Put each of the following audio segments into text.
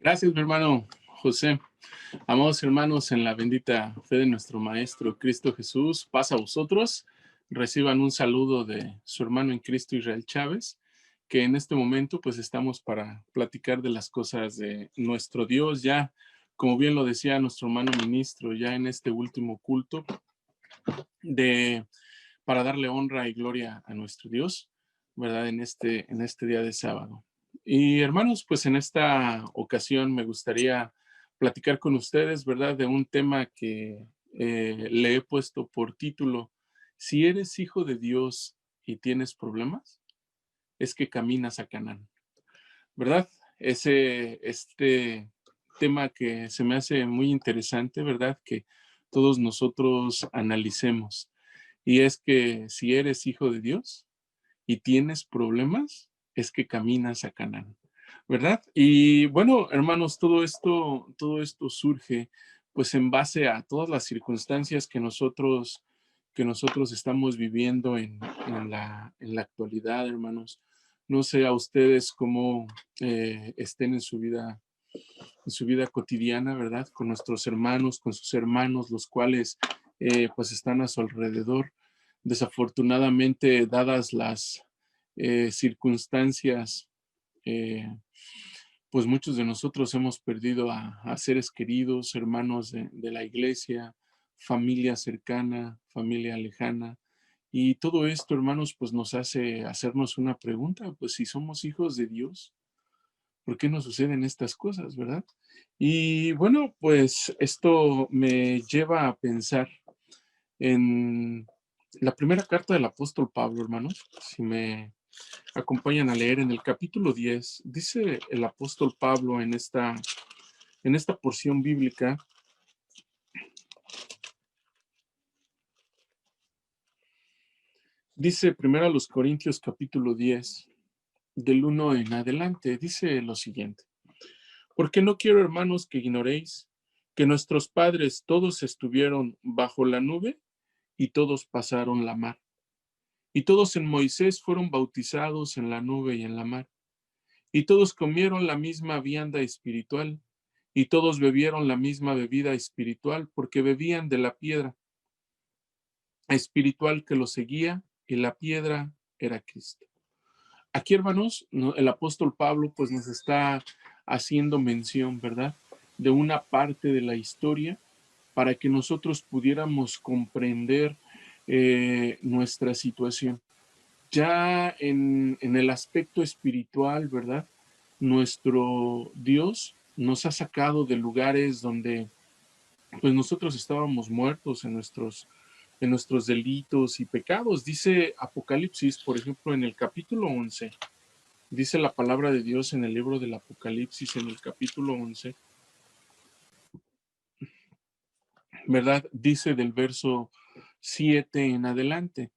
Gracias, mi hermano José. Amados hermanos, en la bendita fe de nuestro Maestro Cristo Jesús, paz a vosotros. Reciban un saludo de su hermano en Cristo Israel Chávez, que en este momento pues estamos para platicar de las cosas de nuestro Dios, ya como bien lo decía nuestro hermano ministro, ya en este último culto, de, para darle honra y gloria a nuestro Dios, ¿verdad? En este día de sábado. Y hermanos, pues en esta ocasión me gustaría platicar con ustedes, ¿verdad? De un tema que le he puesto por título: si eres hijo de Dios y tienes problemas, es que caminas a Canaán, ¿verdad? Este tema que se me hace muy interesante, ¿verdad? Que todos nosotros analicemos. Y es que si eres hijo de Dios y tienes problemas, es que caminas a Canaán, ¿verdad? Y bueno, hermanos, todo esto surge pues en base a todas las circunstancias que nosotros estamos viviendo en la actualidad, hermanos. No sé a ustedes cómo estén en su vida cotidiana, ¿verdad? Con nuestros hermanos, con sus hermanos, los cuales pues están a su alrededor. Desafortunadamente, dadas las circunstancias, eh, pues muchos de nosotros hemos perdido a seres queridos, hermanos de la iglesia, familia cercana, familia lejana. Y todo esto, hermanos, pues nos hace hacernos una pregunta: pues si somos hijos de Dios, ¿por qué nos suceden estas cosas, verdad? Y bueno, pues esto me lleva a pensar en la primera carta del apóstol Pablo, hermanos. Si me acompañan a leer en el capítulo 10, dice el apóstol Pablo en esta porción bíblica, dice primero a los Corintios capítulo 10, del 1 en adelante, dice lo siguiente: porque no quiero, hermanos, que ignoréis que nuestros padres todos estuvieron bajo la nube y todos pasaron la mar. Y todos en Moisés fueron bautizados en la nube y en la mar. Y todos comieron la misma vianda espiritual. Y todos bebieron la misma bebida espiritual, porque bebían de la piedra espiritual que los seguía, y la piedra era Cristo. Aquí, hermanos, el apóstol Pablo pues nos está haciendo mención, ¿verdad?, de una parte de la historia para que nosotros pudiéramos comprender nuestra situación. Ya en el aspecto espiritual, ¿verdad? Nuestro Dios nos ha sacado de lugares donde pues nosotros estábamos muertos en nuestros delitos y pecados. Dice Apocalipsis, por ejemplo, en el capítulo 11, dice la palabra de Dios en el libro del Apocalipsis, en el capítulo 11, ¿verdad? Dice del verso 7 en adelante.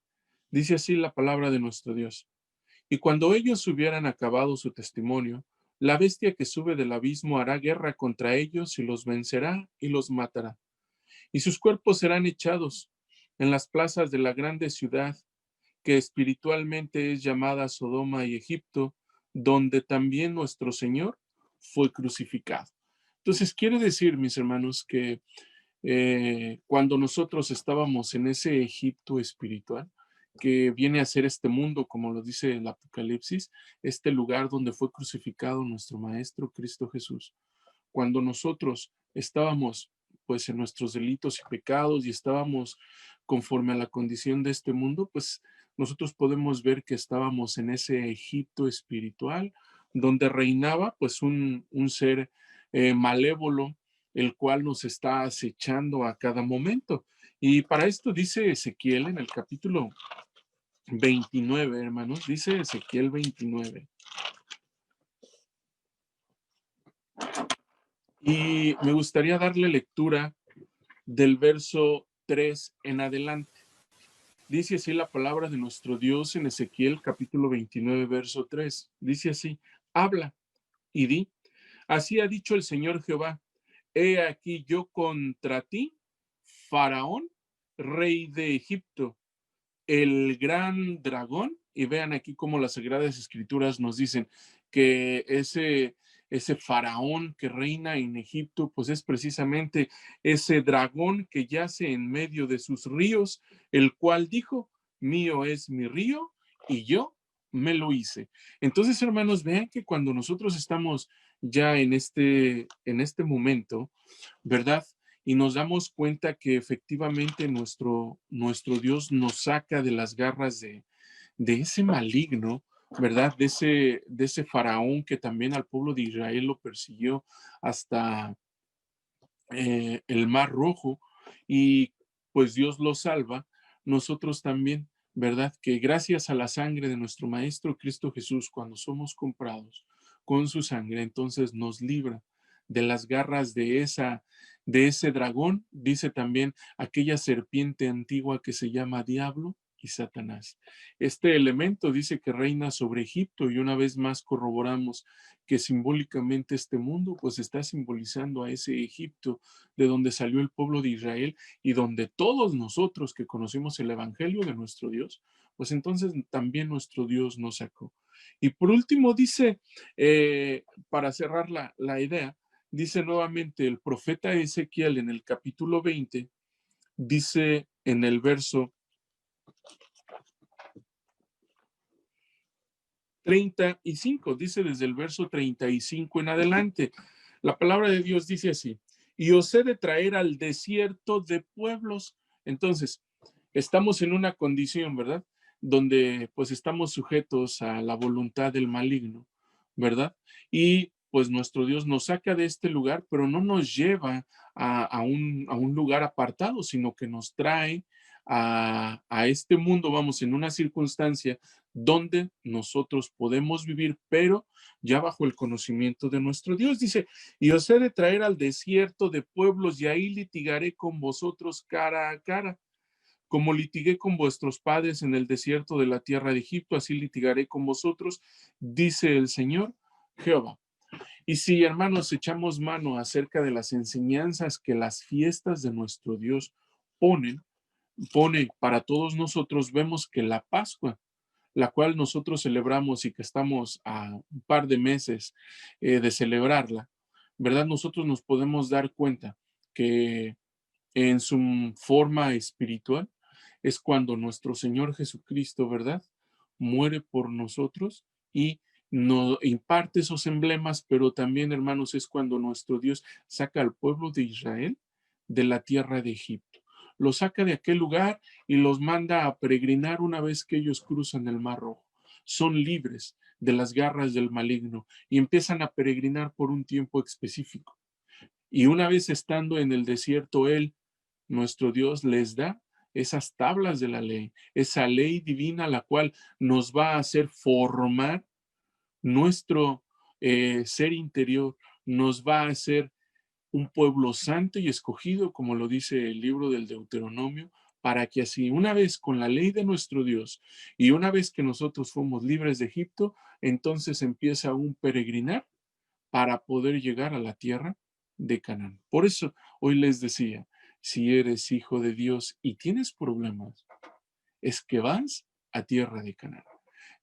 Dice así la palabra de nuestro Dios: y cuando ellos hubieran acabado su testimonio, la bestia que sube del abismo hará guerra contra ellos y los vencerá y los matará. Y sus cuerpos serán echados en las plazas de la grande ciudad, que espiritualmente es llamada Sodoma y Egipto, donde también nuestro Señor fue crucificado. Entonces, quiere decir, mis hermanos, que cuando nosotros estábamos en ese Egipto espiritual, que viene a ser este mundo, como lo dice el Apocalipsis, este lugar donde fue crucificado nuestro Maestro Cristo Jesús, cuando nosotros estábamos pues en nuestros delitos y pecados y estábamos conforme a la condición de este mundo, pues nosotros podemos ver que estábamos en ese Egipto espiritual donde reinaba pues un ser malévolo, el cual nos está acechando a cada momento. Y para esto dice Ezequiel en el capítulo 29, hermanos, dice Ezequiel 29. Y me gustaría darle lectura del verso 3 en adelante. Dice así la palabra de nuestro Dios en Ezequiel capítulo 29, verso 3. Dice así: habla y di, así ha dicho el Señor Jehová, he aquí yo contra ti, Faraón, rey de Egipto, el gran dragón. Y vean aquí cómo las Sagradas Escrituras nos dicen que ese faraón que reina en Egipto, pues es precisamente ese dragón que yace en medio de sus ríos, el cual dijo, mío es mi río y yo me lo hice. Entonces, hermanos, vean que cuando nosotros estamos ya en este momento, ¿verdad? Y nos damos cuenta que efectivamente nuestro Dios nos saca de las garras de ese maligno, ¿verdad? De ese faraón que también al pueblo de Israel lo persiguió hasta el Mar Rojo y pues Dios lo salva, nosotros también, ¿verdad? Que gracias a la sangre de nuestro Maestro Cristo Jesús, cuando somos comprados con su sangre, entonces nos libra de las garras de ese dragón, dice también aquella serpiente antigua que se llama Diablo y Satanás. Este elemento dice que reina sobre Egipto y una vez más corroboramos que simbólicamente este mundo pues está simbolizando a ese Egipto de donde salió el pueblo de Israel y donde todos nosotros que conocimos el Evangelio de nuestro Dios, pues entonces también nuestro Dios nos sacó. Y por último dice, para cerrar la idea, dice nuevamente el profeta Ezequiel en el capítulo 20, dice en el verso 35, dice desde el verso 35 en adelante. La palabra de Dios dice así, y os he de traer al desierto de pueblos. Entonces, estamos en una condición, ¿verdad? Donde pues estamos sujetos a la voluntad del maligno, ¿verdad? Y pues nuestro Dios nos saca de este lugar, pero no nos lleva a un lugar apartado, sino que nos trae a este mundo, vamos, en una circunstancia donde nosotros podemos vivir, pero ya bajo el conocimiento de nuestro Dios. Dice, y os he de traer al desierto de pueblos y ahí litigaré con vosotros cara a cara. Como litigué con vuestros padres en el desierto de la tierra de Egipto, así litigaré con vosotros, dice el Señor Jehová. Y si, hermanos, echamos mano acerca de las enseñanzas que las fiestas de nuestro Dios pone para todos nosotros, vemos que la Pascua, la cual nosotros celebramos y que estamos a un par de meses de celebrarla, ¿verdad? Nosotros nos podemos dar cuenta que en su forma espiritual es cuando nuestro Señor Jesucristo, ¿verdad? Muere por nosotros y nos imparte esos emblemas, pero también, hermanos, es cuando nuestro Dios saca al pueblo de Israel de la tierra de Egipto. Los saca de aquel lugar y los manda a peregrinar una vez que ellos cruzan el Mar Rojo. Son libres de las garras del maligno y empiezan a peregrinar por un tiempo específico. Y una vez estando en el desierto, Él, nuestro Dios, les da esas tablas de la ley, esa ley divina, la cual nos va a hacer formar nuestro ser interior, nos va a hacer un pueblo santo y escogido, como lo dice el libro del Deuteronomio, para que así, una vez con la ley de nuestro Dios y una vez que nosotros fuimos libres de Egipto, entonces empieza un peregrinar para poder llegar a la tierra de Canaán. Por eso hoy les decía, si eres hijo de Dios y tienes problemas, es que vas a tierra de Canaán.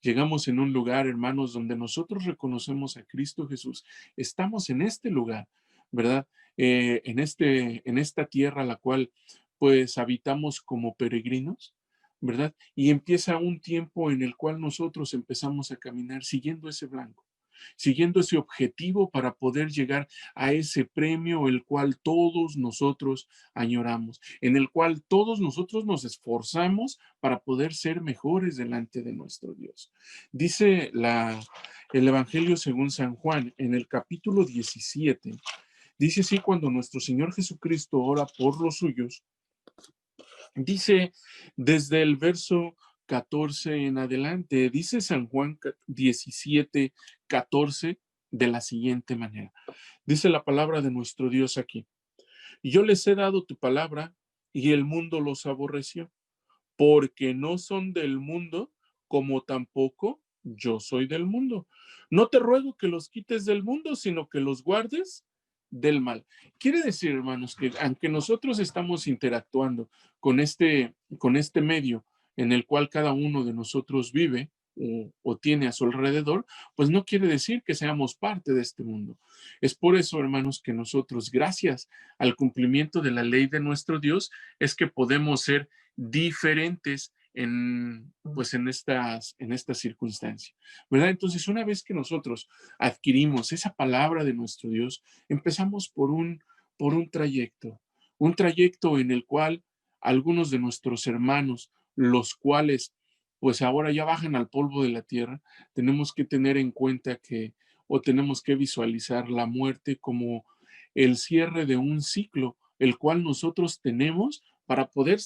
Llegamos en un lugar, hermanos, donde nosotros reconocemos a Cristo Jesús. Estamos en este lugar, ¿verdad? En esta tierra la cual pues habitamos como peregrinos, ¿verdad? Y empieza un tiempo en el cual nosotros empezamos a caminar siguiendo ese blanco, siguiendo ese objetivo para poder llegar a ese premio el cual todos nosotros añoramos, en el cual todos nosotros nos esforzamos para poder ser mejores delante de nuestro Dios. Dice el Evangelio según San Juan en el capítulo 17, dice así cuando nuestro Señor Jesucristo ora por los suyos, dice desde el verso 14 en adelante, dice San Juan 17, 14 de la siguiente manera. Dice la palabra de nuestro Dios aquí. Y yo les he dado tu palabra y el mundo los aborreció, porque no son del mundo, como tampoco yo soy del mundo. No te ruego que los quites del mundo, sino que los guardes del mal. Quiere decir, hermanos, que aunque nosotros estamos interactuando con este medio en el cual cada uno de nosotros vive, o tiene a su alrededor, pues no quiere decir que seamos parte de este mundo. Es por eso, hermanos, que nosotros, gracias al cumplimiento de la ley de nuestro Dios, es que podemos ser diferentes en, pues en estas circunstancias, ¿verdad? Entonces, una vez que nosotros adquirimos esa palabra de nuestro Dios, empezamos por un trayecto en el cual algunos de nuestros hermanos, los cuales pues ahora ya bajan al polvo de la tierra, tenemos que tener en cuenta que, o tenemos que visualizar la muerte como el cierre de un ciclo, el cual nosotros tenemos para poder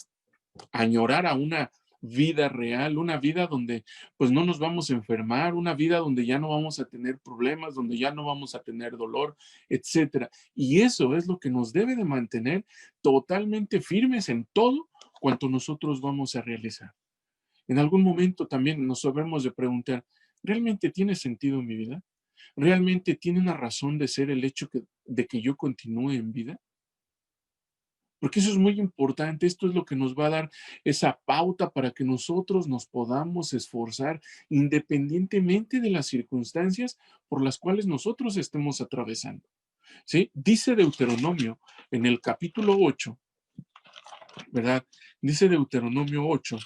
añorar a una vida real, una vida donde pues no nos vamos a enfermar, una vida donde ya no vamos a tener problemas, donde ya no vamos a tener dolor, etcétera. Y eso es lo que nos debe de mantener totalmente firmes en todo cuanto nosotros vamos a realizar. En algún momento también nos habremos de preguntar, ¿realmente tiene sentido mi vida? ¿Realmente tiene una razón de ser el hecho de que yo continúe en vida? Porque eso es muy importante, esto es lo que nos va a dar esa pauta para que nosotros nos podamos esforzar independientemente de las circunstancias por las cuales nosotros estemos atravesando. ¿Sí? Dice Deuteronomio en el capítulo 8, ¿verdad? Dice Deuteronomio 8,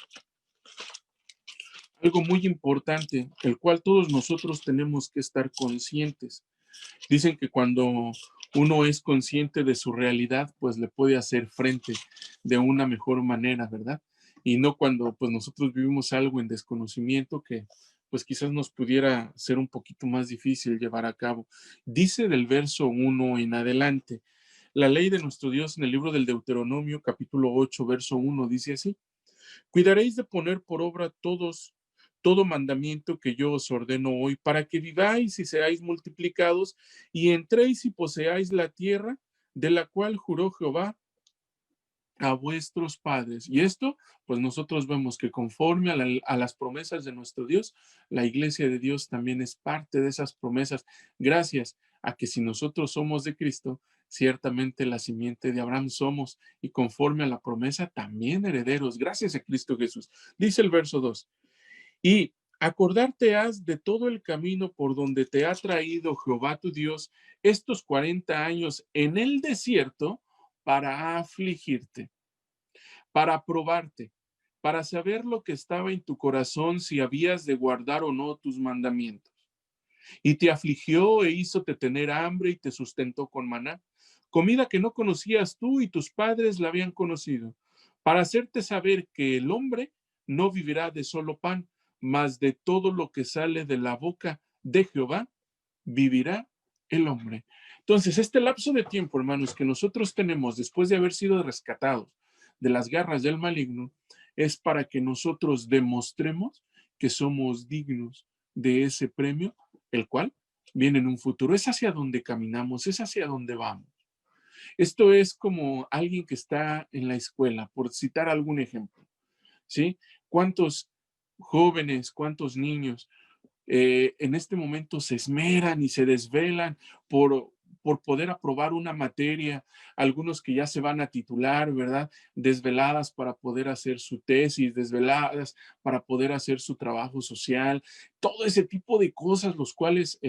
algo muy importante, el cual todos nosotros tenemos que estar conscientes. Dicen que cuando uno es consciente de su realidad, pues le puede hacer frente de una mejor manera, ¿verdad? Y no cuando pues nosotros vivimos algo en desconocimiento que pues quizás nos pudiera ser un poquito más difícil llevar a cabo. Dice del verso 1 en adelante, la ley de nuestro Dios en el libro del Deuteronomio, capítulo 8, verso 1, dice así: cuidaréis de poner por obra todo mandamiento que yo os ordeno hoy, para que viváis y seáis multiplicados y entréis y poseáis la tierra de la cual juró Jehová a vuestros padres. Y esto, pues nosotros vemos que conforme a las promesas de nuestro Dios, la iglesia de Dios también es parte de esas promesas, gracias a que si nosotros somos de Cristo, ciertamente la simiente de Abraham somos y conforme a la promesa también herederos, gracias a Cristo Jesús. Dice el verso 2, y acordarte has de todo el camino por donde te ha traído Jehová tu Dios estos 40 años en el desierto para afligirte, para probarte, para saber lo que estaba en tu corazón, si habías de guardar o no tus mandamientos. Y te afligió e hízote tener hambre y te sustentó con maná, comida que no conocías tú y tus padres la habían conocido, para hacerte saber que el hombre no vivirá de solo pan, mas de todo lo que sale de la boca de Jehová vivirá el hombre. Entonces, este lapso de tiempo, hermanos, que nosotros tenemos después de haber sido rescatados de las garras del maligno, es para que nosotros demostremos que somos dignos de ese premio, el cual viene en un futuro. Es hacia donde caminamos, es hacia donde vamos. Esto es como alguien que está en la escuela, por citar algún ejemplo, ¿sí? ¿Cuántos jóvenes, cuántos niños en este momento se esmeran y se desvelan por poder aprobar una materia, algunos que ya se van a titular, ¿verdad? Desveladas para poder hacer su tesis, desveladas para poder hacer su trabajo social, todo ese tipo de cosas, los cuales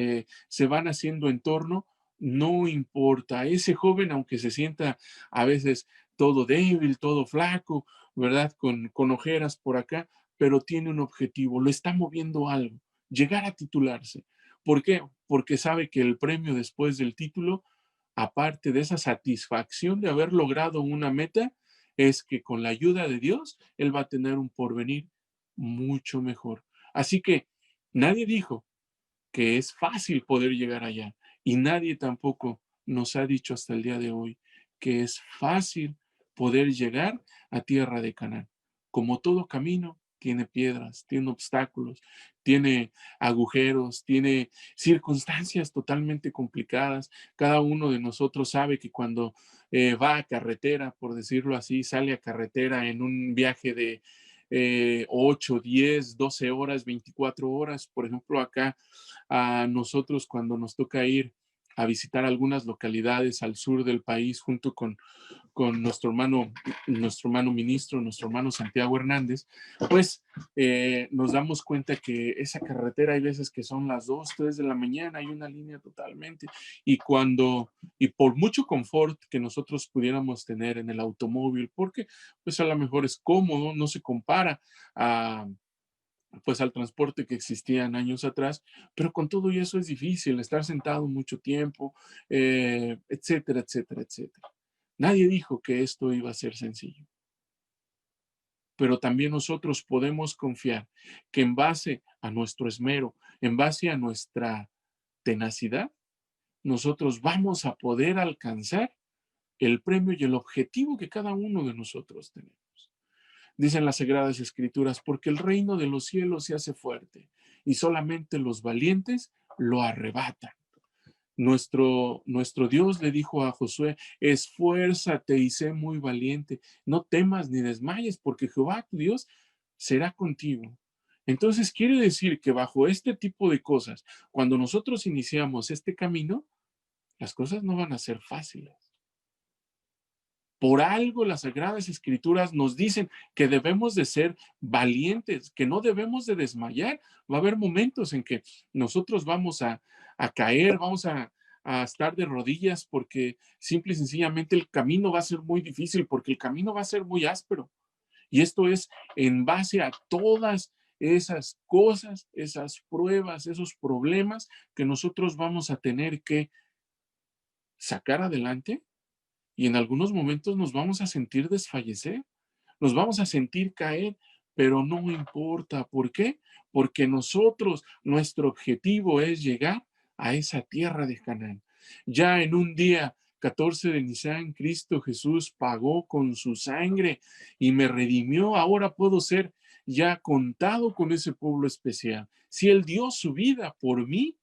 se van haciendo en torno, no importa. Ese joven, aunque se sienta a veces todo débil, todo flaco, ¿verdad? Con ojeras por acá, pero tiene un objetivo, lo está moviendo algo, llegar a titularse. ¿Por qué? Porque sabe que el premio después del título, aparte de esa satisfacción de haber logrado una meta, es que con la ayuda de Dios, él va a tener un porvenir mucho mejor. Así que nadie dijo que es fácil poder llegar allá y nadie tampoco nos ha dicho hasta el día de hoy que es fácil poder llegar a tierra de Canaán. Como todo camino, tiene piedras, tiene obstáculos, tiene agujeros, tiene circunstancias totalmente complicadas. Cada uno de nosotros sabe que cuando va a carretera, por decirlo así, sale a carretera en un viaje de 8, 10, 12 horas, 24 horas. Por ejemplo, acá a nosotros cuando nos toca ir a visitar algunas localidades al sur del país junto con nuestro hermano ministro, nuestro hermano Santiago Hernández, pues nos damos cuenta que esa carretera hay veces que son las 2, 3 de la mañana, hay una línea totalmente, y por mucho confort que nosotros pudiéramos tener en el automóvil, porque pues a lo mejor es cómodo, no se compara a pues al transporte que existían años atrás, pero con todo y eso es difícil estar sentado mucho tiempo, etcétera, etcétera, etcétera. Nadie dijo que esto iba a ser sencillo, pero también nosotros podemos confiar que en base a nuestro esmero, en base a nuestra tenacidad, nosotros vamos a poder alcanzar el premio y el objetivo que cada uno de nosotros tenemos. Dicen las Sagradas Escrituras, porque el reino de los cielos se hace fuerte y solamente los valientes lo arrebatan. Nuestro Dios le dijo a Josué, esfuérzate y sé muy valiente, no temas ni desmayes, porque Jehová tu Dios será contigo. Entonces quiere decir que bajo este tipo de cosas, cuando nosotros iniciamos este camino, las cosas no van a ser fáciles. Por algo las Sagradas Escrituras nos dicen que debemos de ser valientes, que no debemos de desmayar. Va a haber momentos en que nosotros vamos a caer, vamos a estar de rodillas porque simple y sencillamente el camino va a ser muy difícil, porque el camino va a ser muy áspero. Y esto es en base a todas esas cosas, esas pruebas, esos problemas que nosotros vamos a tener que sacar adelante y en algunos momentos nos vamos a sentir desfallecer, nos vamos a sentir caer, pero no importa. ¿Por qué? Porque nosotros, nuestro objetivo es llegar a esa tierra de Canaán. Ya en un día 14 de Nisan, Cristo Jesús pagó con su sangre y me redimió. Ahora puedo ser ya contado con ese pueblo especial. Si Él dio su vida por mí,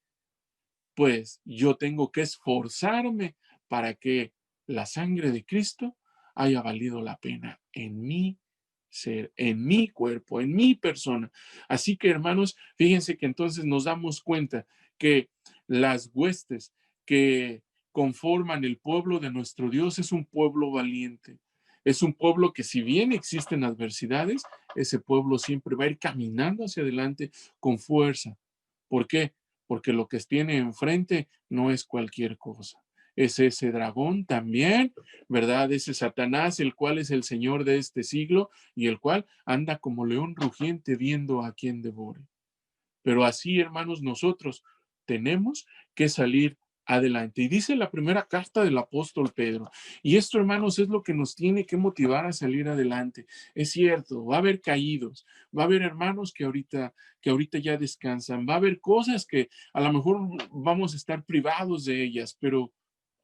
pues yo tengo que esforzarme para que la sangre de Cristo haya valido la pena en mi ser, en mi cuerpo, en mi persona. Así que, hermanos, fíjense que entonces nos damos cuenta que las huestes que conforman el pueblo de nuestro Dios es un pueblo valiente. Es un pueblo que si bien existen adversidades, ese pueblo siempre va a ir caminando hacia adelante con fuerza. ¿Por qué? Porque lo que tiene enfrente no es cualquier cosa. Es ese dragón también, ¿verdad? Ese Satanás, el cual es el Señor de este siglo y el cual anda como león rugiente viendo a quien devore. Pero así, hermanos, nosotros tenemos que salir adelante. Y dice la primera carta del apóstol Pedro. Y esto, hermanos, es lo que nos tiene que motivar a salir adelante. Es cierto, va a haber caídos, va a haber hermanos que ahorita ya descansan, va a haber cosas que a lo mejor vamos a estar privados de ellas, pero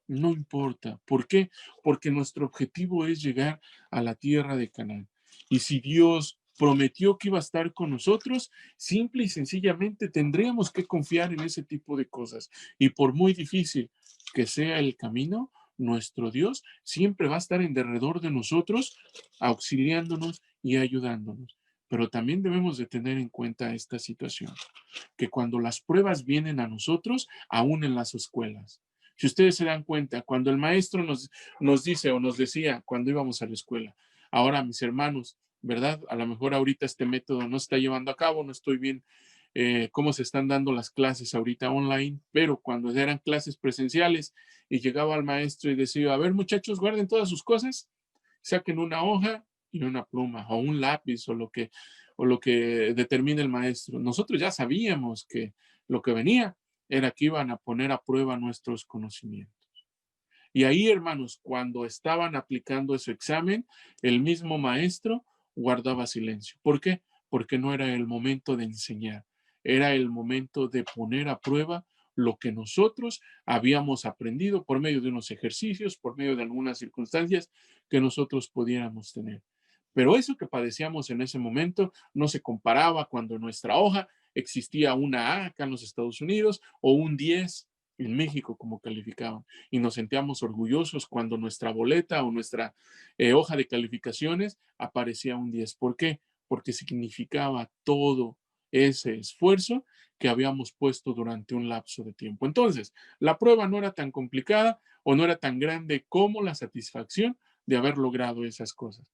no importa. ¿Por qué? Porque nuestro objetivo es llegar a la tierra de Canaán. Y si Dios prometió que iba a estar con nosotros, simple y sencillamente tendríamos que confiar en ese tipo de cosas. Y por muy difícil que sea el camino, nuestro Dios siempre va a estar en derredor de nosotros, auxiliándonos y ayudándonos. Pero también debemos de tener en cuenta esta situación, que cuando las pruebas vienen a nosotros, aún en las escuelas, si ustedes se dan cuenta, cuando el maestro nos dice o nos decía cuando íbamos a la escuela, ahora mis hermanos, ¿verdad? A lo mejor ahorita este método no se está llevando a cabo, no estoy bien cómo se están dando las clases ahorita online, pero cuando eran clases presenciales y llegaba al maestro y decía, a ver muchachos, guarden todas sus cosas, saquen una hoja y una pluma o un lápiz o lo que determine el maestro. Nosotros ya sabíamos que lo que venía era que iban a poner a prueba nuestros conocimientos. Y ahí, hermanos, cuando estaban aplicando ese examen, el mismo maestro guardaba silencio. ¿Por qué? Porque no era el momento de enseñar, era el momento de poner a prueba lo que nosotros habíamos aprendido por medio de unos ejercicios, por medio de algunas circunstancias que nosotros pudiéramos tener. Pero eso que padecíamos en ese momento no se comparaba cuando en nuestra hoja existía una A acá en los Estados Unidos o un 10 en México como calificaban. Y nos sentíamos orgullosos cuando nuestra boleta o nuestra hoja de calificaciones aparecía un 10. ¿Por qué? Porque significaba todo ese esfuerzo que habíamos puesto durante un lapso de tiempo. Entonces, la prueba no era tan complicada o no era tan grande como la satisfacción de haber logrado esas cosas.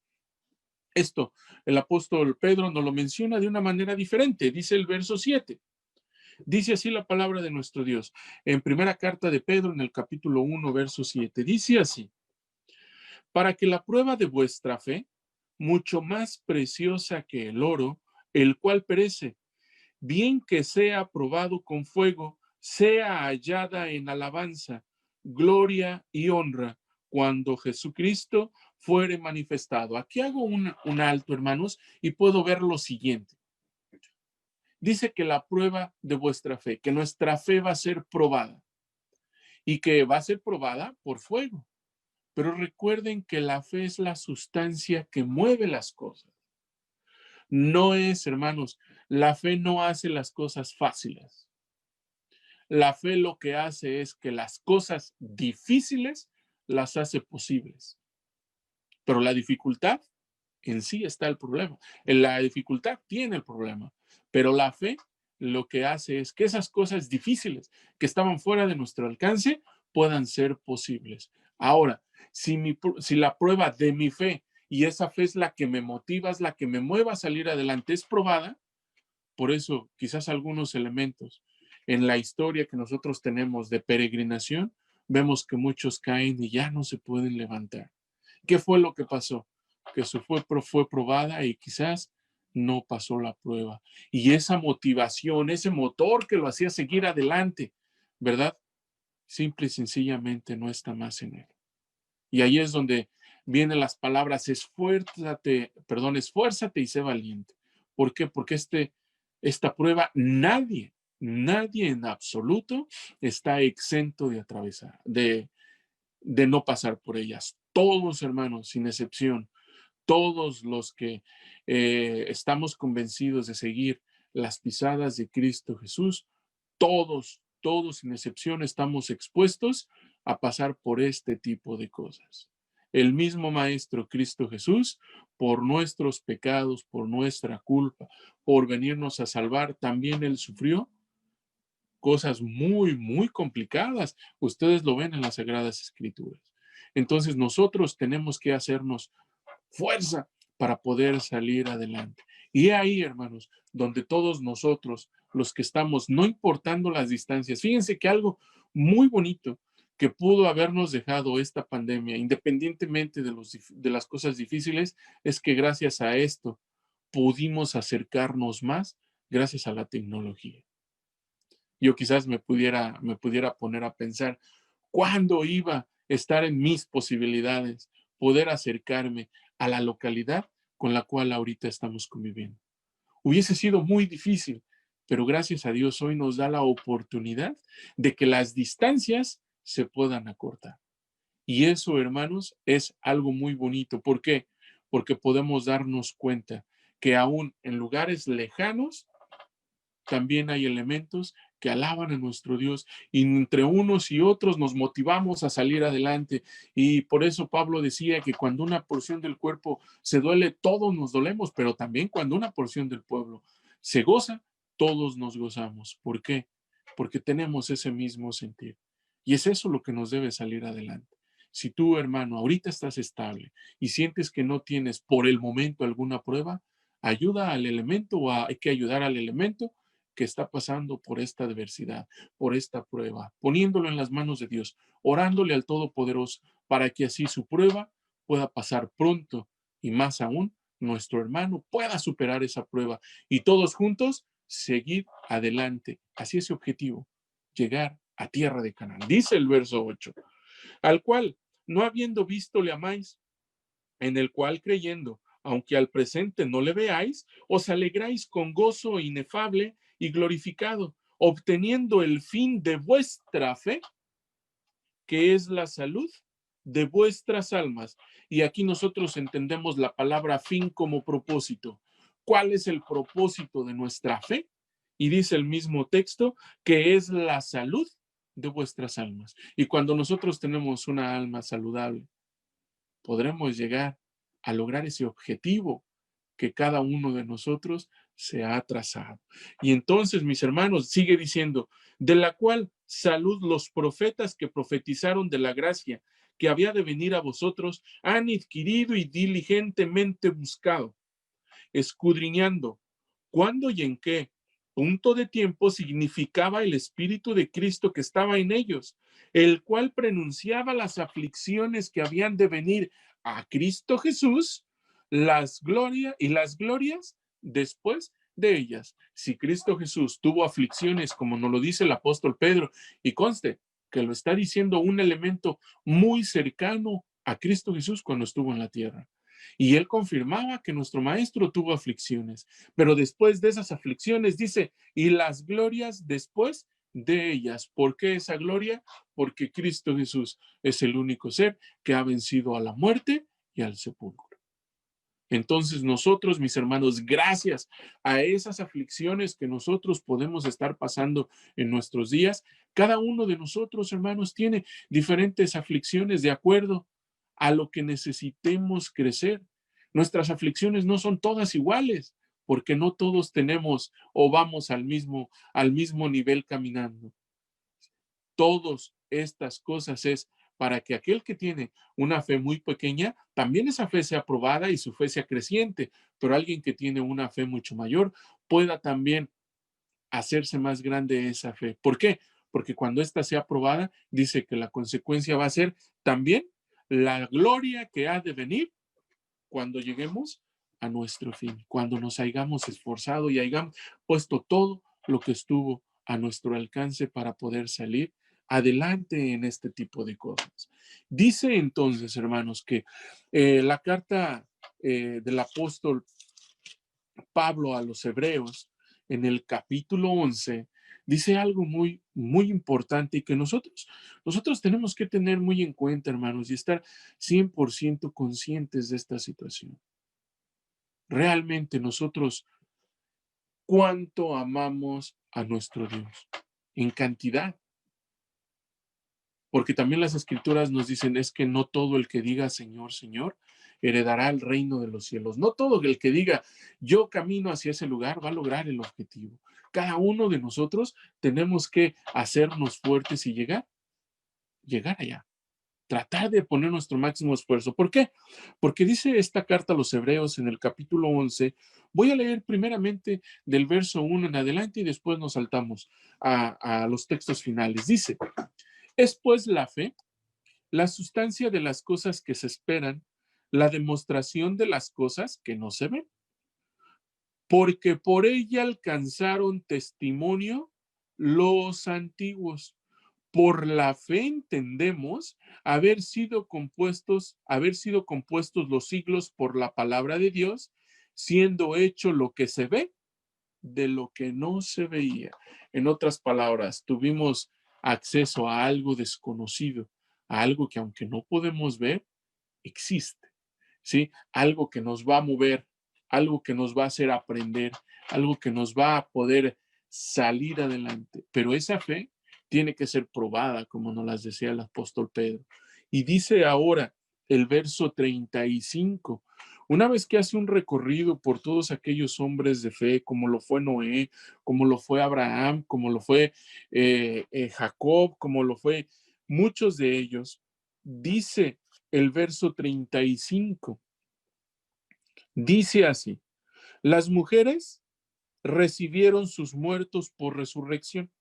Esto, el apóstol Pedro nos lo menciona de una manera diferente. Dice el verso 7. Dice así la palabra de nuestro Dios. En primera carta de Pedro, en el capítulo 1, verso 7. Dice así: para que la prueba de vuestra fe, mucho más preciosa que el oro, el cual perece, bien que sea probado con fuego, sea hallada en alabanza, gloria y honra cuando Jesucristo fuere manifestado. Aquí hago un alto, hermanos, y puedo ver lo siguiente. Dice que la prueba de vuestra fe, que nuestra fe va a ser probada y que va a ser probada por fuego. Pero recuerden que la fe es la sustancia que mueve las cosas. No es, hermanos, la fe no hace las cosas fáciles. La fe lo que hace es que las cosas difíciles las hace posibles. Pero la dificultad en sí está el problema. La dificultad tiene el problema. Pero la fe lo que hace es que esas cosas difíciles que estaban fuera de nuestro alcance puedan ser posibles. Ahora, si la prueba de mi fe, y esa fe es la que me motiva, es la que me mueva a salir adelante, es probada, por eso quizás algunos elementos en la historia que nosotros tenemos de peregrinación, vemos que muchos caen y ya no se pueden levantar. ¿Qué fue lo que pasó? Que su fe fue probada y quizás no pasó la prueba. Y esa motivación, ese motor que lo hacía seguir adelante, ¿verdad? Simple y sencillamente no está más en él. Y ahí es donde vienen las palabras, esfuérzate y sé valiente. ¿Por qué? Porque esta prueba nadie en absoluto está exento de atravesar, de no pasar por ellas. Todos, hermanos, sin excepción, todos los que estamos convencidos de seguir las pisadas de Cristo Jesús, todos sin excepción estamos expuestos a pasar por este tipo de cosas. El mismo Maestro Cristo Jesús, por nuestros pecados, por nuestra culpa, por venirnos a salvar, también Él sufrió cosas muy complicadas. Ustedes lo ven en las Sagradas Escrituras. Entonces nosotros tenemos que hacernos fuerza para poder salir adelante. Y ahí, hermanos, donde todos nosotros, los que estamos, no importando las distancias, fíjense que algo muy bonito que pudo habernos dejado esta pandemia, independientemente de las cosas difíciles, es que gracias a esto pudimos acercarnos más gracias a la tecnología. Yo quizás me pudiera poner a pensar, ¿cuándo iba a estar en mis posibilidades poder acercarme a la localidad con la cual ahorita estamos conviviendo? Hubiese sido muy difícil, pero gracias a Dios hoy nos da la oportunidad de que las distancias se puedan acortar. Y eso, hermanos, es algo muy bonito. ¿Por qué? Porque podemos darnos cuenta que aún en lugares lejanos también hay elementos que alaban a nuestro Dios y entre unos y otros nos motivamos a salir adelante. Y por eso Pablo decía que cuando una porción del cuerpo se duele, todos nos dolemos, pero también cuando una porción del pueblo se goza, todos nos gozamos. ¿Por qué? Porque tenemos ese mismo sentir. Y es eso lo que nos debe salir adelante. Si tú, hermano, ahorita estás estable y sientes que no tienes por el momento alguna prueba, ayuda al elemento o hay que ayudar al elemento que está pasando por esta adversidad, por esta prueba, poniéndolo en las manos de Dios, orándole al Todopoderoso para que así su prueba pueda pasar pronto y más aún nuestro hermano pueda superar esa prueba y todos juntos seguir adelante hacia ese objetivo, llegar a tierra de Canaán. Dice el verso 8, al cual, no habiendo visto, le amáis, en el cual creyendo, aunque al presente no le veáis, os alegráis con gozo inefable y glorificado, obteniendo el fin de vuestra fe, que es la salud de vuestras almas. Y aquí nosotros entendemos la palabra fin como propósito. ¿Cuál es el propósito de nuestra fe? Y dice el mismo texto que es la salud de vuestras almas. Y cuando nosotros tenemos una alma saludable, podremos llegar a lograr ese objetivo que cada uno de nosotros se ha trazado. Y entonces, mis hermanos, sigue diciendo, de la cual salud los profetas que profetizaron de la gracia que había de venir a vosotros, han adquirido y diligentemente buscado, escudriñando cuándo y en qué punto de tiempo significaba el Espíritu de Cristo que estaba en ellos, el cual prenunciaba las aflicciones que habían de venir a Cristo Jesús, las glorias después de ellas. Si Cristo Jesús tuvo aflicciones, como nos lo dice el apóstol Pedro, y conste que lo está diciendo un elemento muy cercano a Cristo Jesús cuando estuvo en la tierra. Y él confirmaba que nuestro maestro tuvo aflicciones, pero después de esas aflicciones dice, y las glorias después de ellas. ¿Por qué esa gloria? Porque Cristo Jesús es el único ser que ha vencido a la muerte y al sepulcro. Entonces nosotros, mis hermanos, gracias a esas aflicciones que nosotros podemos estar pasando en nuestros días, cada uno de nosotros, hermanos, tiene diferentes aflicciones de acuerdo a lo que necesitemos crecer. Nuestras aflicciones no son todas iguales, porque no todos tenemos o vamos al mismo nivel caminando. Todas estas cosas es para que aquel que tiene una fe muy pequeña, también esa fe sea probada y su fe sea creciente, pero alguien que tiene una fe mucho mayor pueda también hacerse más grande esa fe. ¿Por qué? Porque cuando ésta sea probada, dice que la consecuencia va a ser también la gloria que ha de venir cuando lleguemos a nuestro fin, cuando nos hayamos esforzado y hayamos puesto todo lo que estuvo a nuestro alcance para poder salir adelante en este tipo de cosas. Dice entonces, hermanos, que la carta del apóstol Pablo a los Hebreos, en el capítulo 11, dice algo muy, muy importante y que nosotros tenemos que tener muy en cuenta, hermanos, y estar 100% conscientes de esta situación. Realmente nosotros, ¿cuánto amamos a nuestro Dios? En cantidad. Porque también las escrituras nos dicen, es que no todo el que diga Señor, Señor, heredará el reino de los cielos. No todo el que diga, yo camino hacia ese lugar, va a lograr el objetivo. Cada uno de nosotros tenemos que hacernos fuertes y llegar allá. Tratar de poner nuestro máximo esfuerzo. ¿Por qué? Porque dice esta carta a los Hebreos en el capítulo 11, voy a leer primeramente del verso 1 en adelante y después nos saltamos a los textos finales. Dice, es pues la fe, la sustancia de las cosas que se esperan, la demostración de las cosas que no se ven, porque por ella alcanzaron testimonio los antiguos. Por la fe entendemos haber sido compuestos los siglos por la palabra de Dios, siendo hecho lo que se ve de lo que no se veía. En otras palabras, tuvimos acceso a algo desconocido, a algo que aunque no podemos ver, existe, ¿sí? Algo que nos va a mover, algo que nos va a hacer aprender, algo que nos va a poder salir adelante. Pero esa fe tiene que ser probada, como nos las decía el apóstol Pedro. Y dice ahora el verso 35, una vez que hace un recorrido por todos aquellos hombres de fe, como lo fue Noé, como lo fue Abraham, como lo fue Jacob, como lo fue muchos de ellos, dice el verso 35, dice así, las mujeres recibieron sus muertos por resurrección.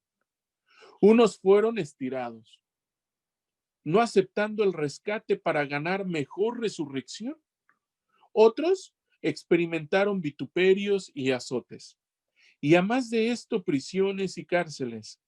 Unos fueron estirados, no aceptando el rescate para ganar mejor resurrección. Otros experimentaron vituperios y azotes, y a más de esto prisiones y cárceles,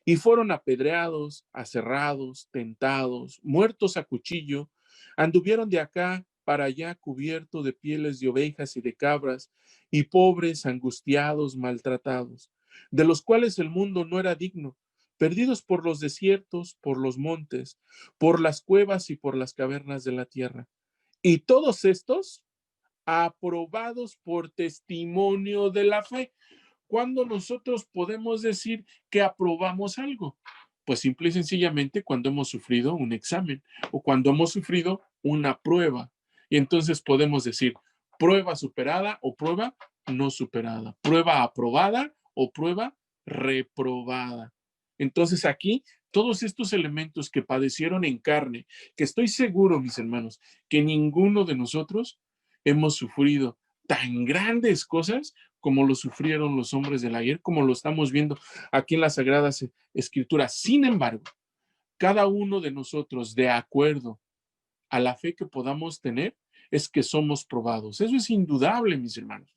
y fueron apedreados, aserrados, tentados, muertos a cuchillo, anduvieron de acá para allá cubierto de pieles de ovejas y de cabras, y pobres, angustiados, maltratados, de los cuales el mundo no era digno, perdidos por los desiertos, por los montes, por las cuevas y por las cavernas de la tierra. Y todos estos aprobados por testimonio de la fe. ¿Cuándo nosotros podemos decir que aprobamos algo? Pues simple y sencillamente cuando hemos sufrido un examen o cuando hemos sufrido una prueba. Y entonces podemos decir prueba superada o prueba no superada, prueba aprobada o prueba reprobada. Entonces aquí, todos estos elementos que padecieron en carne, que estoy seguro, mis hermanos, que ninguno de nosotros hemos sufrido tan grandes cosas como lo sufrieron los hombres del ayer, como lo estamos viendo aquí en las Sagradas Escrituras. Sin embargo, cada uno de nosotros, de acuerdo a la fe que podamos tener, es que somos probados. Eso es indudable, mis hermanos.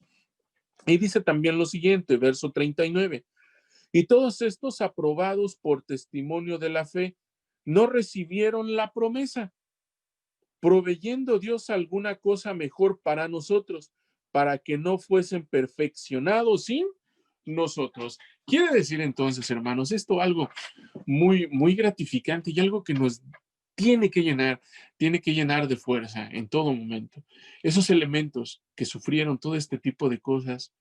Y dice también lo siguiente, verso 39. Y todos estos aprobados por testimonio de la fe no recibieron la promesa, proveyendo Dios alguna cosa mejor para nosotros, para que no fuesen perfeccionados sin nosotros. Quiere decir entonces, hermanos, esto algo muy, muy gratificante y algo que nos tiene que llenar de fuerza en todo momento. Esos elementos que sufrieron todo este tipo de cosas,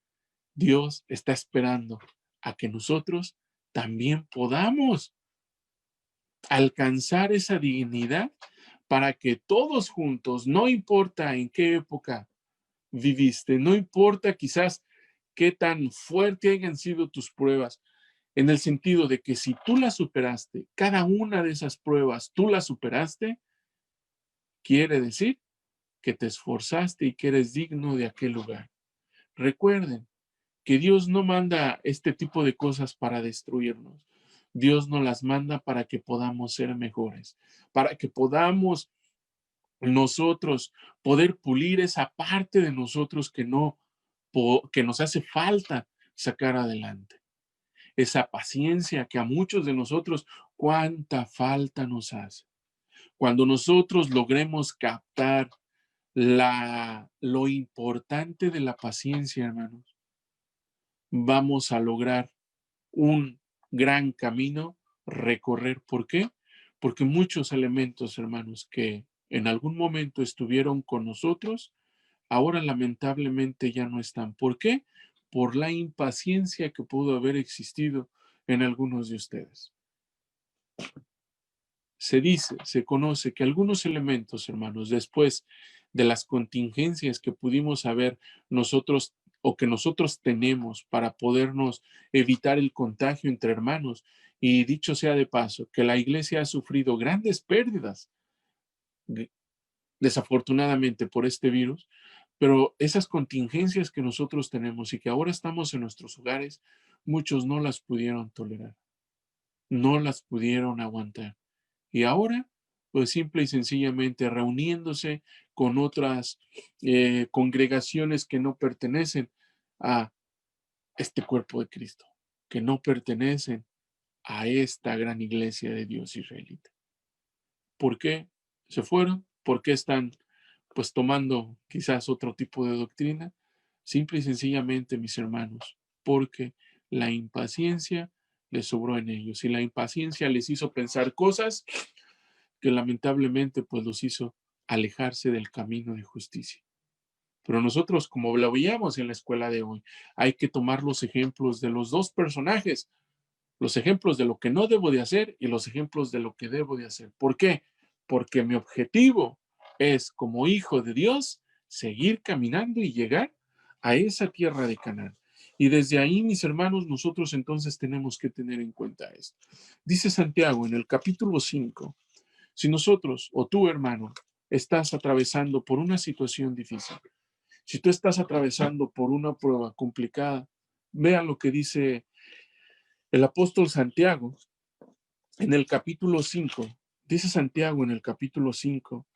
Dios está esperando a que nosotros también podamos alcanzar esa dignidad para que todos juntos, no importa en qué época viviste, no importa quizás qué tan fuerte hayan sido tus pruebas, en el sentido de que si tú las superaste, cada una de esas pruebas tú las superaste, quiere decir que te esforzaste y que eres digno de aquel lugar. Recuerden que Dios no manda este tipo de cosas para destruirnos. Dios nos las manda para que podamos ser mejores, para que podamos nosotros poder pulir esa parte de nosotros que nos hace falta sacar adelante. Esa paciencia que a muchos de nosotros cuánta falta nos hace. Cuando nosotros logremos captar lo importante de la paciencia, hermanos, vamos a lograr un gran camino recorrer. ¿Por qué? Porque muchos elementos, hermanos, que en algún momento estuvieron con nosotros, ahora lamentablemente ya no están. ¿Por qué? Por la impaciencia que pudo haber existido en algunos de ustedes. Se conoce que algunos elementos, hermanos, después de las contingencias que pudimos haber nosotros o que nosotros tenemos para podernos evitar el contagio entre hermanos, y dicho sea de paso, que la iglesia ha sufrido grandes pérdidas, desafortunadamente, por este virus, pero esas contingencias que nosotros tenemos y que ahora estamos en nuestros hogares, muchos no las pudieron tolerar, no las pudieron aguantar. Y ahora, pues simple y sencillamente reuniéndose con otras congregaciones que no pertenecen a este cuerpo de Cristo, que no pertenecen a esta gran iglesia de Dios israelita. ¿Por qué se fueron? ¿Por qué están pues tomando quizás otro tipo de doctrina? Simple y sencillamente, mis hermanos, porque la impaciencia les sobró en ellos y la impaciencia les hizo pensar cosas que lamentablemente pues los hizo alejarse del camino de justicia. Pero nosotros, como lo veíamos en la escuela de hoy, hay que tomar los ejemplos de los dos personajes, los ejemplos de lo que no debo de hacer y los ejemplos de lo que debo de hacer. ¿Por qué? Porque mi objetivo es, como hijo de Dios, seguir caminando y llegar a esa tierra de Canaán. Y desde ahí, mis hermanos, nosotros entonces tenemos que tener en cuenta esto. Dice Santiago en el capítulo 5. Si nosotros o tú, hermano, estás atravesando por una situación difícil, si tú estás atravesando por una prueba complicada, vean lo que dice el apóstol Santiago en el capítulo 5. Dice Santiago en el capítulo 5,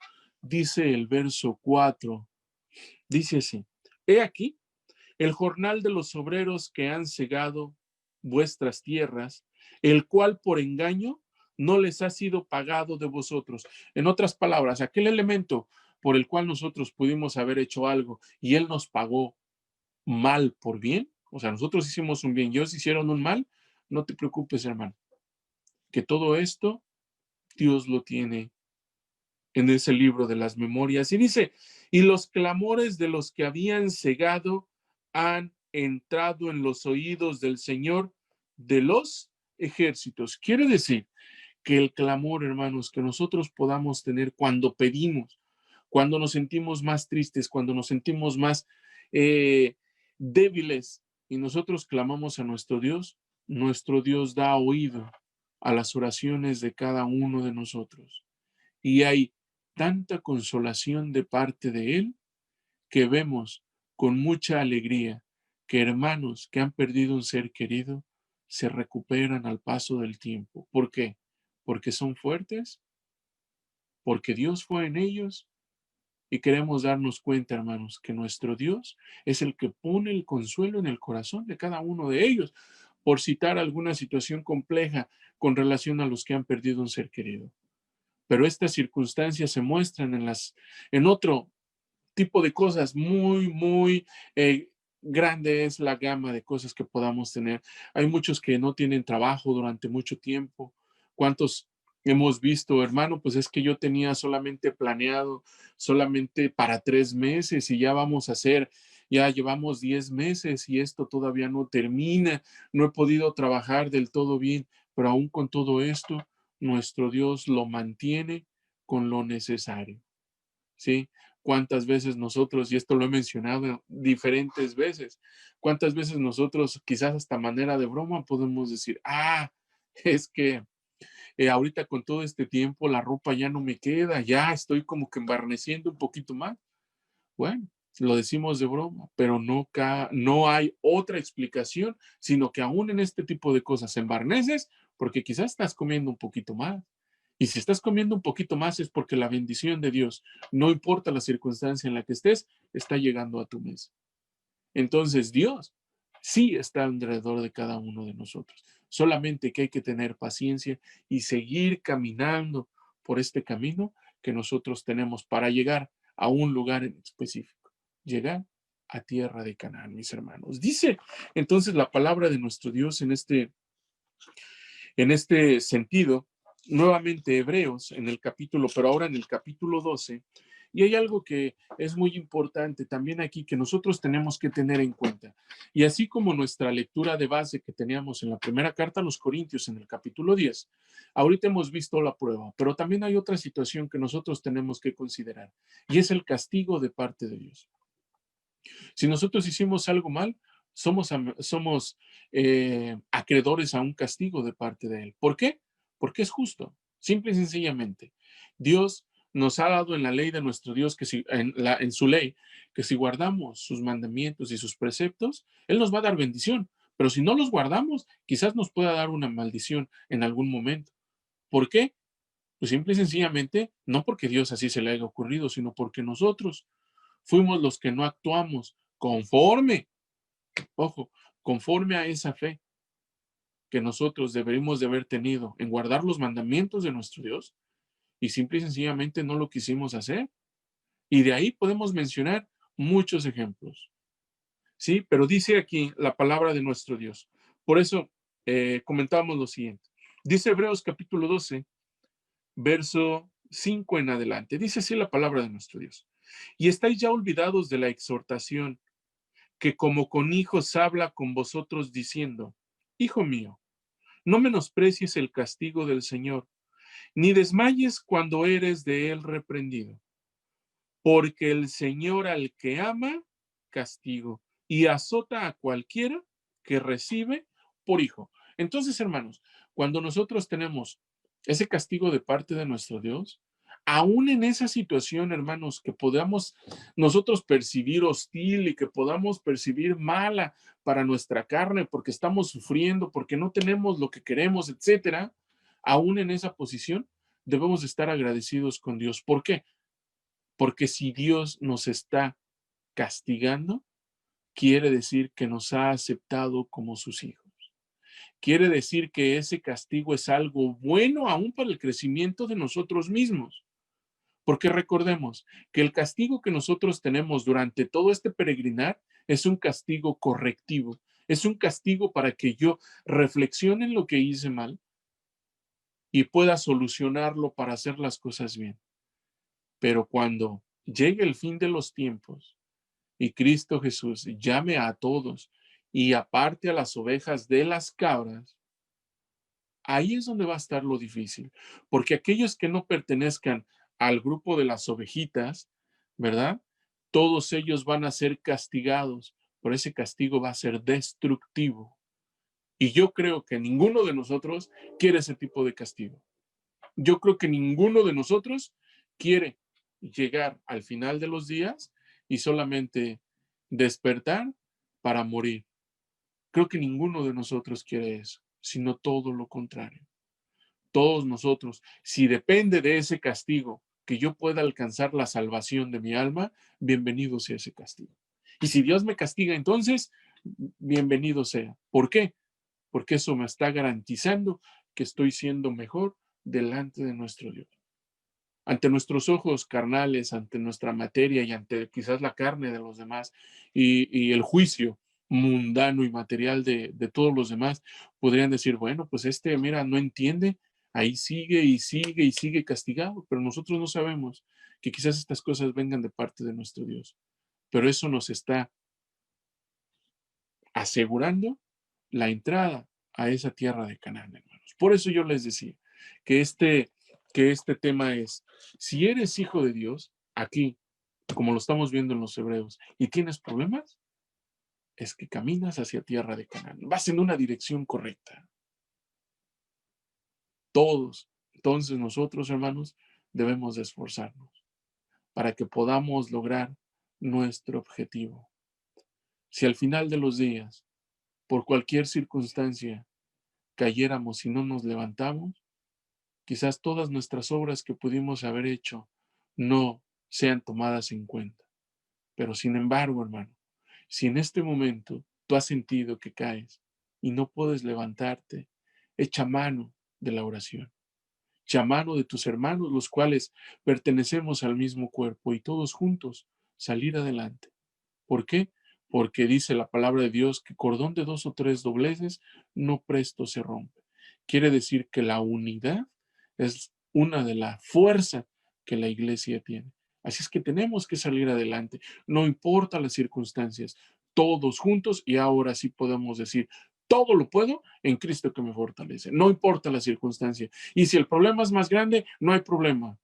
dice el verso 4, dice así: He aquí el jornal de los obreros que han cegado vuestras tierras, el cual por engaño no les ha sido pagado de vosotros. En otras palabras, aquel elemento por el cual nosotros pudimos haber hecho algo y él nos pagó mal por bien, o sea, nosotros hicimos un bien y ellos hicieron un mal, no te preocupes, hermano, que todo esto Dios lo tiene en ese libro de las memorias. Y dice, y los clamores de los que habían cegado han entrado en los oídos del Señor de los ejércitos. Quiere decir que el clamor, hermanos, que nosotros podamos tener cuando pedimos, cuando nos sentimos más tristes, cuando nos sentimos más débiles y nosotros clamamos a nuestro Dios da oído a las oraciones de cada uno de nosotros. Y hay tanta consolación de parte de Él que vemos con mucha alegría que hermanos que han perdido un ser querido se recuperan al paso del tiempo. ¿Por qué? Porque son fuertes, porque Dios fue en ellos y queremos darnos cuenta, hermanos, que nuestro Dios es el que pone el consuelo en el corazón de cada uno de ellos, por citar alguna situación compleja con relación a los que han perdido un ser querido. Pero estas circunstancias se muestran en otro tipo de cosas muy grande es la gama de cosas que podamos tener. Hay muchos que no tienen trabajo durante mucho tiempo. ¿Cuántos hemos visto, hermano? Pues es que yo tenía solamente planeado solamente para 3 meses y ya vamos a hacer, ya llevamos 10 meses y esto todavía no termina. No he podido trabajar del todo bien, pero aún con todo esto, nuestro Dios lo mantiene con lo necesario. ¿Sí? Cuántas veces nosotros, y esto lo he mencionado diferentes veces, cuántas veces nosotros, quizás hasta manera de broma, podemos decir, es que ahorita con todo este tiempo la ropa ya no me queda, ya estoy como que embarneciendo un poquito más. Bueno, lo decimos de broma, pero no hay otra explicación, sino que aún en este tipo de cosas embarneces porque quizás estás comiendo un poquito más. Y si estás comiendo un poquito más es porque la bendición de Dios, no importa la circunstancia en la que estés, está llegando a tu mesa. Entonces Dios sí está alrededor de cada uno de nosotros. Solamente que hay que tener paciencia y seguir caminando por este camino que nosotros tenemos para llegar a un lugar en específico. Llegar a tierra de Canaán, mis hermanos. Dice entonces la palabra de nuestro Dios en este sentido, nuevamente Hebreos en el capítulo, pero ahora en el capítulo 12, y hay algo que es muy importante también aquí que nosotros tenemos que tener en cuenta. Y así como nuestra lectura de base que teníamos en la primera carta a los Corintios en el capítulo 10, ahorita hemos visto la prueba, pero también hay otra situación que nosotros tenemos que considerar, y es el castigo de parte de Dios. Si nosotros hicimos algo mal, somos acreedores a un castigo de parte de Él. ¿Por qué? Porque es justo, simple y sencillamente. Dios nos ha dado en la ley de nuestro Dios, en su ley, que si guardamos sus mandamientos y sus preceptos, Él nos va a dar bendición. Pero si no los guardamos, quizás nos pueda dar una maldición en algún momento. ¿Por qué? Pues simple y sencillamente, no porque Dios así se le haya ocurrido, sino porque nosotros fuimos los que no actuamos conforme, ojo, conforme a esa fe que nosotros deberíamos de haber tenido en guardar los mandamientos de nuestro Dios y simple y sencillamente no lo quisimos hacer. Y de ahí podemos mencionar muchos ejemplos, ¿sí? Pero dice aquí la palabra de nuestro Dios. Por eso comentábamos lo siguiente. Dice Hebreos capítulo 12, verso 5 en adelante. Dice así la palabra de nuestro Dios. Y estáis ya olvidados de la exhortación que como con hijos habla con vosotros diciendo, Hijo mío, no menosprecies el castigo del Señor, ni desmayes cuando eres de él reprendido, porque el Señor al que ama, castigo, y azota a cualquiera que recibe por hijo. Entonces, hermanos, cuando nosotros tenemos ese castigo de parte de nuestro Dios, aún en esa situación, hermanos, que podamos nosotros percibir hostil y que podamos percibir mala para nuestra carne porque estamos sufriendo, porque no tenemos lo que queremos, etcétera, aún en esa posición debemos estar agradecidos con Dios. ¿Por qué? Porque si Dios nos está castigando, quiere decir que nos ha aceptado como sus hijos. Quiere decir que ese castigo es algo bueno aún para el crecimiento de nosotros mismos. Porque recordemos que el castigo que nosotros tenemos durante todo este peregrinar es un castigo correctivo, es un castigo para que yo reflexione en lo que hice mal y pueda solucionarlo para hacer las cosas bien. Pero cuando llegue el fin de los tiempos y Cristo Jesús llame a todos y aparte a las ovejas de las cabras, ahí es donde va a estar lo difícil, porque aquellos que no pertenezcan al grupo de las ovejitas, ¿verdad? Todos ellos van a ser castigados pero ese castigo va a ser destructivo. Y yo creo que ninguno de nosotros quiere ese tipo de castigo. Yo creo que ninguno de nosotros quiere llegar al final de los días y solamente despertar para morir. Creo que ninguno de nosotros quiere eso, sino todo lo contrario. Todos nosotros, si depende de ese castigo, que yo pueda alcanzar la salvación de mi alma, bienvenido sea ese castigo. Y si Dios me castiga, entonces, bienvenido sea. ¿Por qué? Porque eso me está garantizando que estoy siendo mejor delante de nuestro Dios. Ante nuestros ojos carnales, ante nuestra materia y ante quizás la carne de los demás y el juicio mundano y material de todos los demás, podrían decir, bueno, pues mira, no entiende, ahí sigue y sigue y sigue castigado, pero nosotros no sabemos que quizás estas cosas vengan de parte de nuestro Dios. Pero eso nos está asegurando la entrada a esa tierra de Canaán, hermanos. Por eso yo les decía que este tema es, si eres hijo de Dios, aquí, como lo estamos viendo en los hebreos, y tienes problemas, es que caminas hacia tierra de Canaán. Vas en una dirección correcta. Todos. Entonces nosotros, hermanos, debemos de esforzarnos para que podamos lograr nuestro objetivo. Si al final de los días, por cualquier circunstancia, cayéramos y no nos levantamos, quizás todas nuestras obras que pudimos haber hecho no sean tomadas en cuenta. Pero sin embargo, hermano, si en este momento tú has sentido que caes y no puedes levantarte, echa mano de la oración. Echa mano de tus hermanos, los cuales pertenecemos al mismo cuerpo y todos juntos salir adelante. ¿Por qué? Porque dice la palabra de Dios que cordón de 2 o 3 dobleces no presto se rompe. Quiere decir que la unidad es una de las fuerzas que la iglesia tiene. Así es que tenemos que salir adelante, no importa las circunstancias, todos juntos, y ahora sí podemos decir, todo lo puedo en Cristo que me fortalece, no importa la circunstancia. Y si el problema es más grande, no hay problema.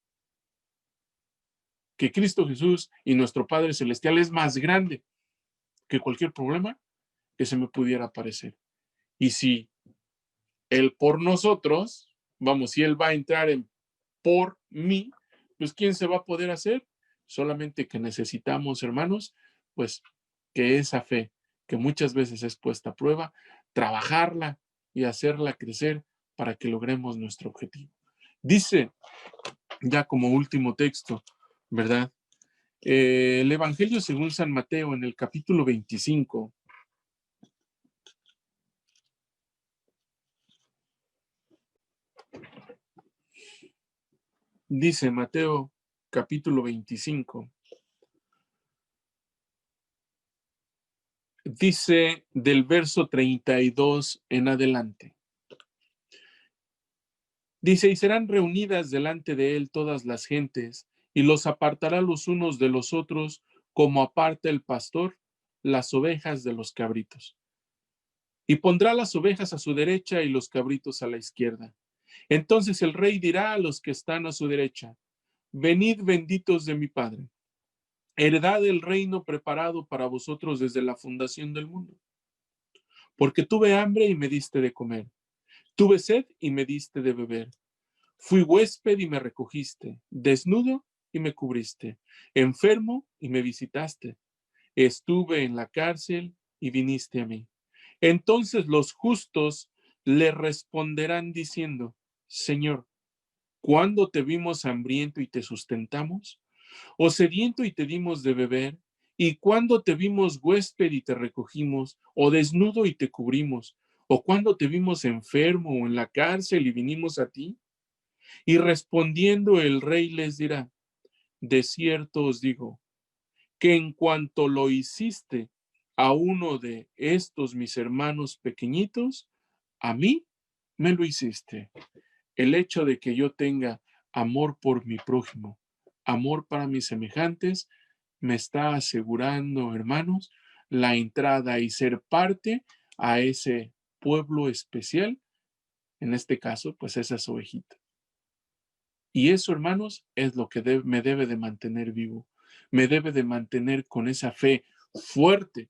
Que Cristo Jesús y nuestro Padre Celestial es más grande que cualquier problema que se me pudiera aparecer. Y si Él por nosotros, vamos, si Él va a entrar en por mí, pues ¿quién se va a poder hacer? Solamente que necesitamos, hermanos, pues que esa fe, que muchas veces es puesta a prueba, trabajarla y hacerla crecer para que logremos nuestro objetivo. Dice, ya como último texto, ¿verdad? El Evangelio según San Mateo en el capítulo 25. Dice Mateo capítulo 25. Dice del verso 32 en adelante. Dice, y serán reunidas delante de él todas las gentes, y los apartará los unos de los otros, como aparta el pastor las ovejas de los cabritos. Y pondrá las ovejas a su derecha y los cabritos a la izquierda. Entonces el rey dirá a los que están a su derecha, venid benditos de mi Padre, heredad el reino preparado para vosotros desde la fundación del mundo. Porque tuve hambre y me diste de comer, tuve sed y me diste de beber, fui huésped y me recogiste, desnudo y me cubriste, enfermo y me visitaste, estuve en la cárcel y viniste a mí. Entonces los justos le responderán diciendo, Señor, ¿cuándo te vimos hambriento y te sustentamos? ¿O sediento y te dimos de beber? ¿Y cuándo te vimos huésped y te recogimos? ¿O desnudo y te cubrimos? ¿O cuándo te vimos enfermo o en la cárcel y vinimos a ti? Y respondiendo el rey les dirá, de cierto os digo, que en cuanto lo hiciste a uno de estos mis hermanos pequeñitos, a mí me lo hiciste. El hecho de que yo tenga amor por mi prójimo, amor para mis semejantes, me está asegurando, hermanos, la entrada y ser parte a ese pueblo especial, en este caso, pues esas ovejitas. Y eso, hermanos, es lo que me debe de mantener vivo, me debe de mantener con esa fe fuerte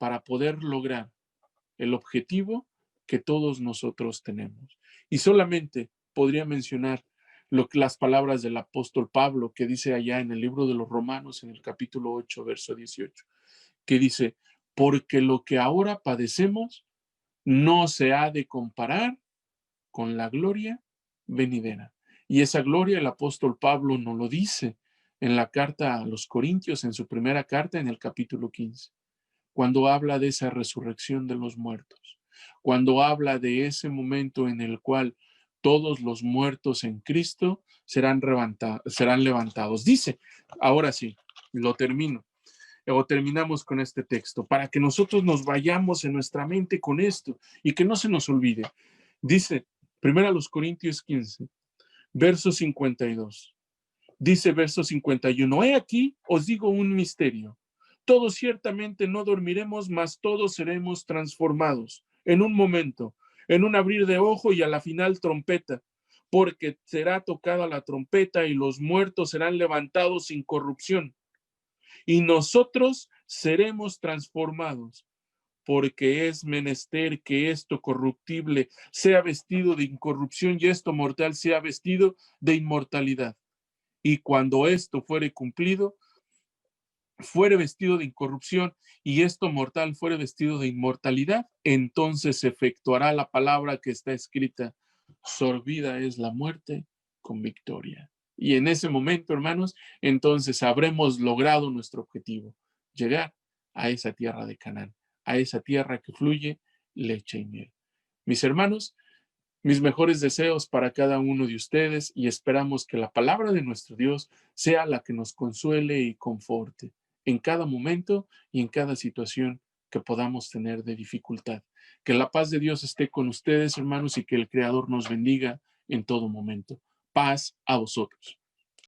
para poder lograr el objetivo que todos nosotros tenemos. Y solamente podría mencionar las palabras del apóstol Pablo que dice allá en el libro de los Romanos, en el capítulo 8, verso 18, que dice, porque lo que ahora padecemos no se ha de comparar con la gloria venidera. Y esa gloria el apóstol Pablo nos lo dice en la carta a los Corintios, en su primera carta, en el capítulo 15, cuando habla de esa resurrección de los muertos, cuando habla de ese momento en el cual todos los muertos en Cristo serán levantados. Dice, ahora sí, lo termino, o terminamos con este texto, para que nosotros nos vayamos en nuestra mente con esto y que no se nos olvide. Dice, 1 Corintios 15, verso 52. Dice verso 51, he aquí, os digo un misterio. Todos ciertamente no dormiremos, mas todos seremos transformados en un momento, en un abrir de ojo y a la final trompeta, porque será tocada la trompeta y los muertos serán levantados sin corrupción y nosotros seremos transformados, porque es menester que esto corruptible sea vestido de incorrupción y esto mortal sea vestido de inmortalidad. Y cuando esto fuere cumplido, fuere vestido de incorrupción y esto mortal fuere vestido de inmortalidad, entonces se efectuará la palabra que está escrita, sorbida es la muerte con victoria. Y en ese momento, hermanos, entonces habremos logrado nuestro objetivo, llegar a esa tierra de Canaán, a esa tierra que fluye leche y miel. Mis hermanos, mis mejores deseos para cada uno de ustedes y esperamos que la palabra de nuestro Dios sea la que nos consuele y conforte en cada momento y en cada situación que podamos tener de dificultad. Que la paz de Dios esté con ustedes, hermanos, y que el Creador nos bendiga en todo momento. Paz a vosotros.